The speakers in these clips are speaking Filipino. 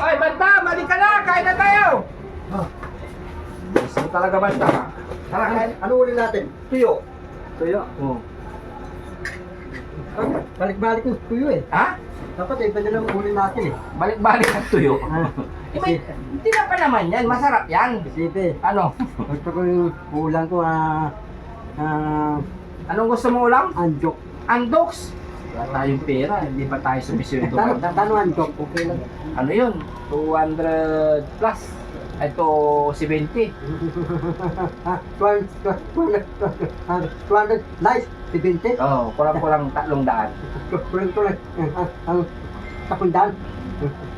Ay, banta! Mali ka na! Kain na tayo! Ah, Gusto mo talaga banta ka? Tara, kain. ano ulit natin? Tuyo. Tuyo. Oh. Balik-balik yung tuyo eh. Ha? Dapat iba na lang ulit natin eh. Balik-balik ang tuyo. Ah, Hindi na pa naman yan. Masarap yan. Isipe. Ano? Gusto ko yung ulam ko Anong gusto mo ulam? anjok. Andoks. Wala tayong pera. Hindi pa tayo sumisyon ito. Tanong anjok, okay lang. Ano yun? 200 plus. Ito 70. 200 nice, 70. Oh, kurang-kurang 300. Kulang-kulang ang takundaan.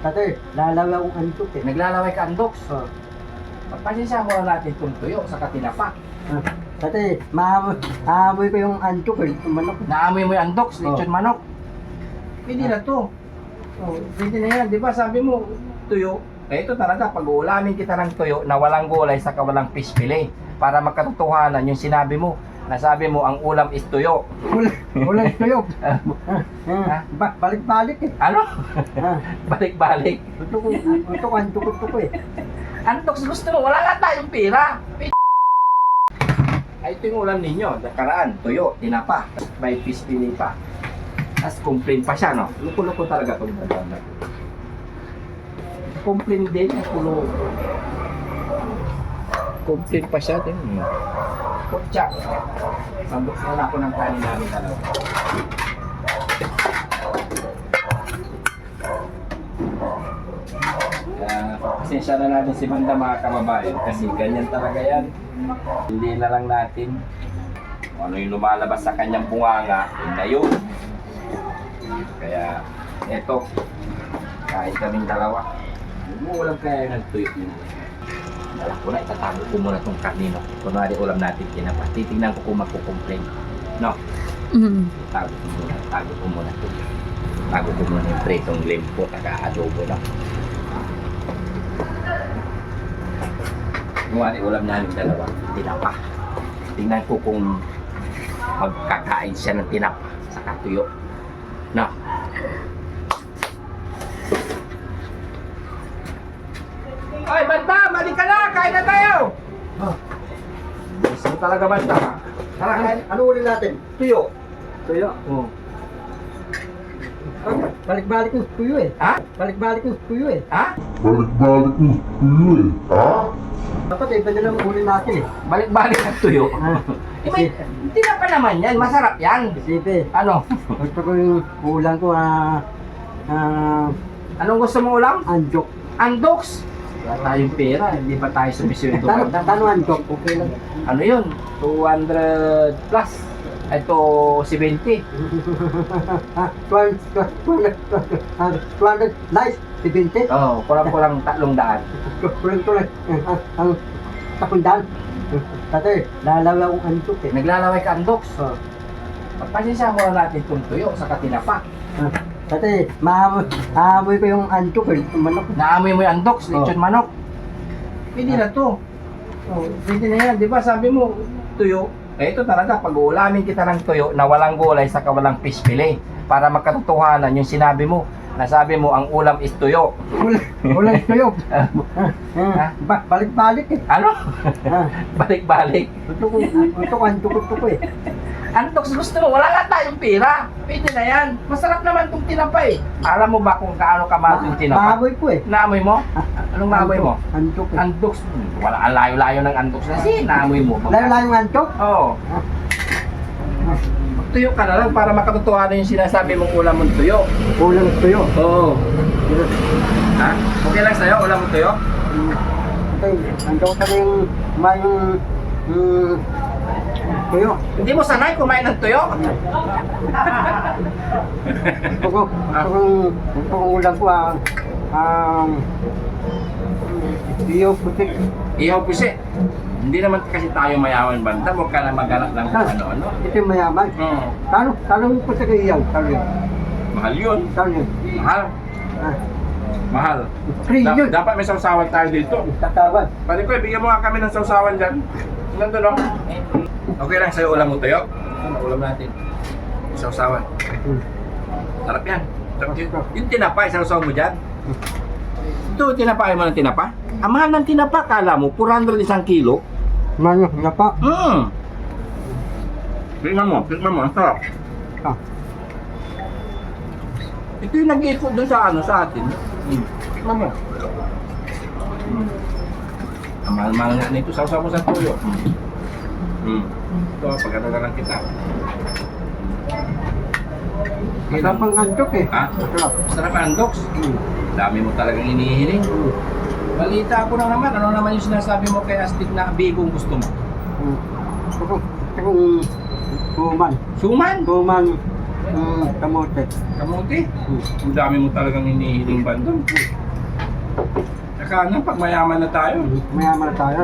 Tatay, lalawa akong anjok eh. Naglalaway ka andoks. Oh. Pagpasensya mo na natin itong tuyo sa katinapa. Tatay, maamoy ko yung anjok eh, yung manok. Naamoy mo yung andoks, lechon manok. Pwede na to. Oh, pwede na yan. Di ba sabi mo, tuyo. Eh ito talaga, pag-uulamin kita ng tuyo na walang gulay sa walang fish fillet. Para magkatotohanan yung sinabi mo. Nasabi mo, ang ulam is tuyo. Ulang tuyo. Ha? Balik-balik eh. Ano? Ah, Balik-balik. Gusto ko anjok ko eh. Andoks gusto mo, wala nga tayong pera. Ay, ito yung ulam ninyo. Nakaraan, tuyo, tinapa. May fish fillet pa. Tapos complain pa siya, no? Luko-luko talaga itong banda. Complain din, kulo. Complain pa siya din. Kutsa. Sandok na ako ng kanin namin dalawa. Pasensya na natin si Banda mga kababayan kasi ganyan talaga yan. Hindi na lang natin kung ano yung lumalabas sa kanyang bunganga, yun na yun. Kaya eto, kahit kaming dalawa, umuulam kaya yung nagtuyo yun. Dala ko na, itatago ko muna itong karnino. Kunwari ulam natin kinapa. Titignan ko kung magkukomplain. No? Tago ko muna ito. Tago ko muna yung pritong limpo, naka-adobo na. Kunwari ulam namin dalawa, tinapa. Tingnan ko kung magkakain siya ng tinapa sa katuyo. No? Ay, banta! Mali ka na! Kain na tayo! Ah, Gusto mo talaga banta ka? Tara, kain. ano ulit natin? Tuyo. Tuyo. Oh. Balik-balik yung tuyo eh. Ha? Balik-balik yung tuyo eh. Ha? Balik-balik yung tuyo eh. Ha? Dapat iba na lang ulit natin eh. Balik-balik ang tuyo. Ah, Hindi na pa naman yan. Masarap yan. Isipe. Ano? Gusto ko yung ulam ko Anong gusto mo ulam? anjok. Andoks. Wala tayong pera. Hindi pa tayo sumisyon ito. Tanong anjok, okay lang. Ano yun? 200 plus. Ito 70. 200 nice, 70. Oh, kurang-kurang 300. Kulang-kulang ang takundaan. Tatay, lalawa akong anjok eh. Naglalaway ka andoks. Oh. Pagpasensya mo na natin itong tuyo sa katinapa. Tatay, maamoy ko yung anjok eh, yung manok. Naamoy mo yung andoks, lechon manok. Pwede na to. Oh, pwede na yan. Di ba sabi mo, tuyo. Eh ito talaga, pag-uulamin kita ng tuyo na walang gulay sa walang fish fillet. Para magkatotohanan yung sinabi mo. Nasabi mo, ang ulam is tuyo. Ulang tuyo. Ha? Balik-balik eh. Ano? Ah, Balik-balik. Gusto ko anjok ko eh. Andoks gusto mo, wala nga tayong pera. Pwede na yan. Masarap naman itong tinapa eh. Alam mo ba kung kaano kamahal itong tinapa? Maamoy ko eh. Naamoy mo? Anong naamoy mo? Anjok eh. Andoks. Wala, ang layo-layo ng andoks na si naamoy mo. Layo-layo yung anjok? Oo. Tuyo ka na lang para makatotohanan yung sinasabi mong ulam mong tuyo. Ulang tuyo. Oo. Ha? Okay lang sa'yo, ulam mong tuyo? Okay, anjok sa yung tuyo. Hindi mo sanay kumain ng tuyo? Gusto kong ulam ko iyo putik. Ihaw pusi. Hindi naman kasi tayo mayaman banda, huwag ka na maghanap ng ano-ano. Ito yung mayaman. Kano yung putik ay iyaw? Kano yun? Mahal yun. Kano yun? Mahal. Ah, Mahal. free yun. Dapat may sausawan tayo dito. Tataban. Pwede ko, bigyan mo nga kami ng sausawan dyan. Nandun no? Okay lang sa'yo ulam mo tuyo? Ano ulam natin? Sausawan. Sarap yan. Sarap yun. Yung tinapay, sausawan mo dyan. Ito, tinapa mo ng tinapa? Ang mahal ng tinapa, kala mo, 400 isang kilo? Manok na pa. Tingnan mo, ang sarap. Ah. Ito yung nag-iikot dun sa ano, sa atin. Tingnan mo. Ang mahal-mahal nga nito, sausaw mo sa tuyo. Ito, pagkatagalan kita. Masarap ang antok eh. Ha? Masarap. Sarap ang dogs. Dami mo talagang inihiling. Balita ko na naman, ano naman yung sinasabi mo kay Astig na bigong gusto mo? Kung kuman. Suman! Kuman. Kamote. Kamuti? Ang dami mo talagang inihiling bandong. Saka ano, pag mayaman na tayo. Mayaman na tayo.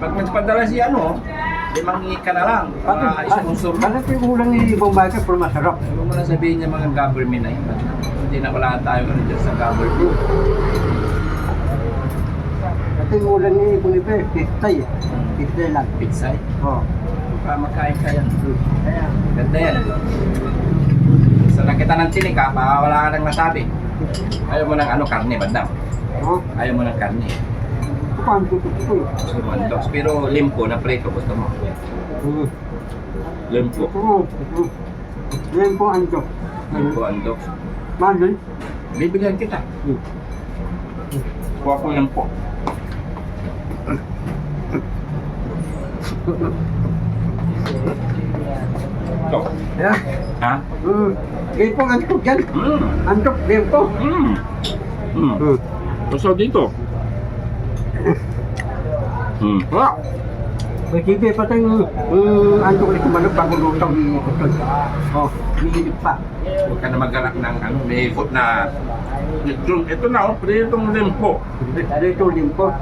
Pag magpadala si ano, 5 ka na lang. Para isang unsur mo. Bakit yung ulang ni Bombay ka pero masarap? Huwag mo na sabihin niya mga government na yun. Hindi na wala tayo ano dyan sa government. Kasi yung ulang ni Boniface, pistay eh. Pistay lang. Pitsay. Oo. Para makain ka yan. Ganda yan. Sa nakita ng tinik ha, baka wala ka nang masabi. Ayaw mo ng ano, karne, bandam. Oo. Ayaw mo ng karne. Ito pa ang tutok ko eh. Gusto mo ang dogs. Pero limpo na preto gusto mo. Limpo. Oo. Yan po ang antok. Limpo ang dogs. Mandun. Bibigyan kita. Kuha ko limpo. Ito. Ayan. Ha? Yan po ang antok yan. Antok, yan po. Gusto dito. Wala. May sige pa tayong antok ulit kumanok bago lutang iikot. Oh, hihilip pa. Huwag ka na mag-alak ng ano, may ikot na. Ito na, pritong limpo. Dito din po.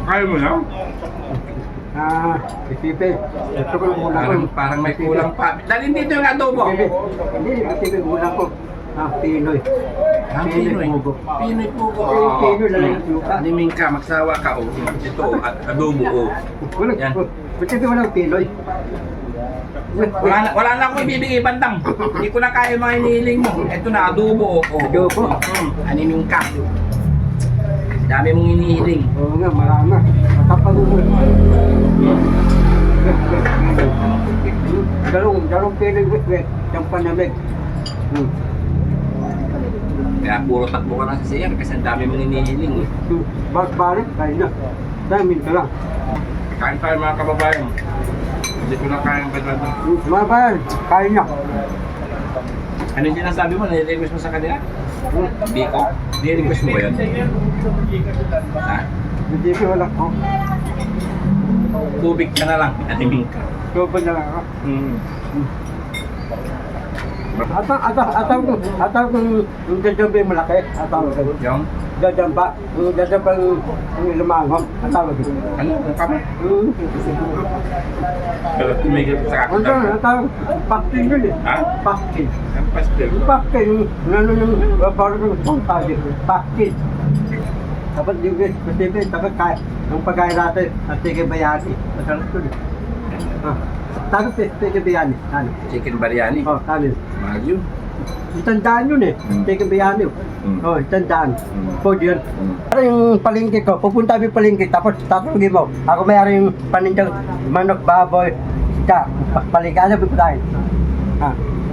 Kaya mo na? Isipe. Ito ko yung ulang ko. Parang may kulang pa. Dalhin dito yung adobo. Hindi, isipe yung ulang ko. Pinoy. Pinoy. Pugo. Pinoy pugo. Pinoy lang yung luka. Animing ka, magsawa ka. Ito, at adobo. Wala. Yan. Isipe walang Pinoy. Wala na akong ibibigay bandang. Hindi ko na kaya mga inihiling mo. Ito na, adobo. Adobo. Animing ka. Dami mong inihiling. Oo nga, marama. Matapag mo. Dalong Pinoy wet. Yung panamig. Kaya puro takbo ka na sa CR kasi ang dami mong inihiling. Balik, kaya na. Damin ka lang. Kain tayo mga kababayan. Hindi ko na kaya ang badwad. Mga bayan, kaya na. Ano yung sinasabi mo? Nire-request mo sa kanila? Biko? Nire-request mo ba yun? Ha? Hindi ko wala ko. Tubig ka na lang. Animing ka. Sobrang na lang ako. Ataw kung yung dadamba yung malaki. Ataw ko. Yung? Dadamba. Yung dadamba yung lumangong. Ataw ko. Ano? Ang kama? Pero tumigil ko sa Ano kakita. ataw? Paktin yun eh. Ha? Paktin. Ang pastel. Yung paktin, ano yung parang yung pangkagi. Paktin. Dapat yung specific, dapat kaya. Yung pagkain natin, at sige bayani. Masarap ko eh. Tapos sige bayani. Ano? Chicken biryani. Oh, ano? Mahal yun. Itandaan yun eh. Sige bayani. Oh, itandaan. Po yun. Para yung palengke ko, pupunta kami palengke, tapos tatulungin mo. Ako mayroon yung panindang manok, baboy, isda. Palengke, ano ba tayo?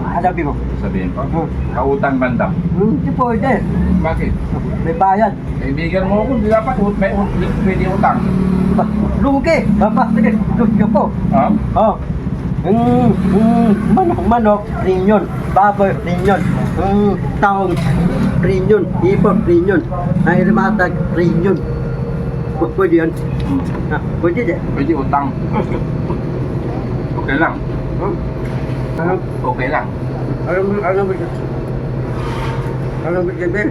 Anabi mo. Sabihin ko. Kautang bandam. Hindi pwede. Bakit? May bayad. Kaibigan mo ako, hindi dapat pwede utang. Lugi. Sige, lugi po. Ha? Oh. Manok, rin yun. Baboy, rin yun. Taong, rin yun. Ipon, rin yun. Ay, limatag, rin yun. Pwede yun. Pwede din. Pwede utang. Okay lang. Okay lang. Ano ba sabihin?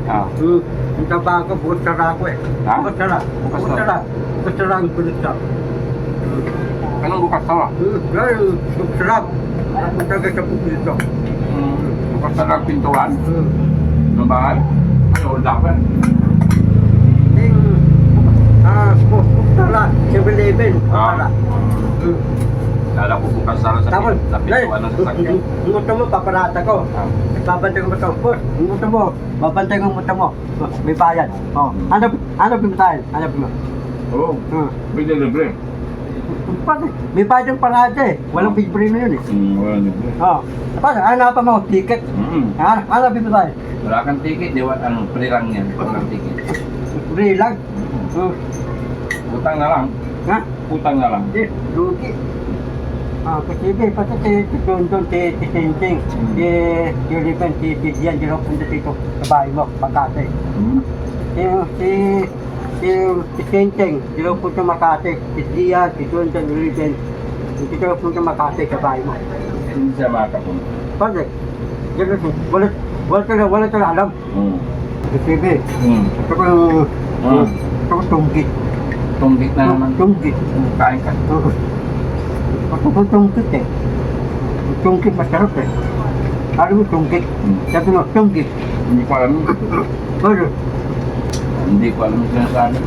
Yung tabako, bukas sara ko eh. Ha? Bukas sara. Bukas Bukas sara. sara. Bukas sara ang kulit sa. Anong bukas tawa? Bukas sara. Ang taga sa pupulit ko. Bukas tawa ang pintuan ng bahay. Ano, dapat? Bukas sara. 7-Eleven. Bukas sara. Lala ko Pasara sa Tapos, sa pintuan ng sasakyan. yung motor mo, paparata ko. Ah. Babantay ko motor ko. Yung motor mo, babantay ko motor mo. May bayad. Oh. Ano pinatayin? Ano pinatayin? Oo. Pwede libre. May bayad ng parada eh. Walang libre na yun eh. Wala libre. Oh. Tapos, hanapan mo, ticket. Ano pinatayin? Wala kang ticket, di ba? Ano, free lang yan. Walang ticket. Free lang. Utang na lang. Ha? Utang na lang. Hindi, lugi. Kasi pati si Don Tinting, si Lipan, si Dian, di punta dito sa bahay mo, Makati. Si Tinting, di punta Makati. Si Dian, si Don Lipan, di punta Makati sa bahay mo. Hindi siya makapunta. Bakit? Wala ka alam. Si TV, saka tunggit. Tunggit na naman. Tunggit. Kain ka. Ako po tunggit eh. Tunggit masarap eh. Alam mo tunggit? Sabi mo, tunggit. Hindi ko alam. Ano? Hindi ko alam yung sinasabi.